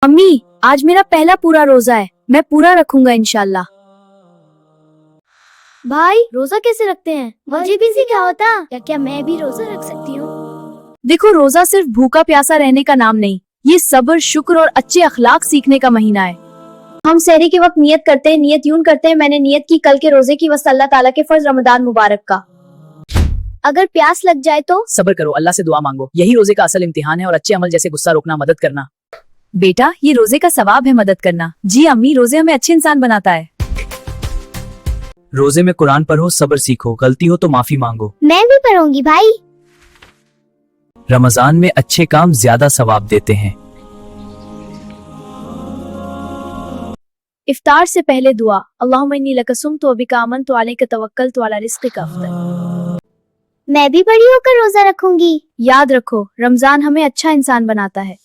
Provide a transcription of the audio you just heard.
अम्मी, आज मेरा पहला पूरा रोजा है, मैं पूरा रखूंगा इंशाल्लाह। भाई रोजा कैसे रखते हैं? मुझे भी सिखाओ। क्या मैं भी रोजा रख सकती हूँ? देखो, रोजा सिर्फ भूखा प्यासा रहने का नाम नहीं, ये सब्र, शुक्र और अच्छे अखलाक सीखने का महीना है। हम सहरी के वक्त नियत करते हैं, नियत यूं करते हैं, मैंने नियत की कल के रोजे की वस्त अल्लाह ताला के फर्ज रमजान मुबारक का। अगर प्यास लग जाए तो सब्र करो, अल्लाह से दुआ मांगो, यही रोजे का असल इम्तिहान है। और अच्छे अमल जैसे गुस्सा रोकना, मदद करना। बेटा, ये रोजे का सवाब है मदद करना। जी अम्मी, रोजे हमें अच्छे इंसान बनाता है। रोजे में कुरान पढ़ो, सब्र सीखो, गलती हो तो माफी मांगो। मैं भी पढ़ूंगी भाई। रमजान में अच्छे काम ज्यादा सवाब देते हैं। इफ्तार से पहले दुआ, अल्लाहुम्मा इन्नी लका सुम्तु व बिका आमनतु अलैका तवक्कलतु अला रिज़्क़िका अफ़्ज़ल। मैं भी बड़ी होकर रोजा रखूंगी। याद रखो, रमजान हमें अच्छा इंसान बनाता है।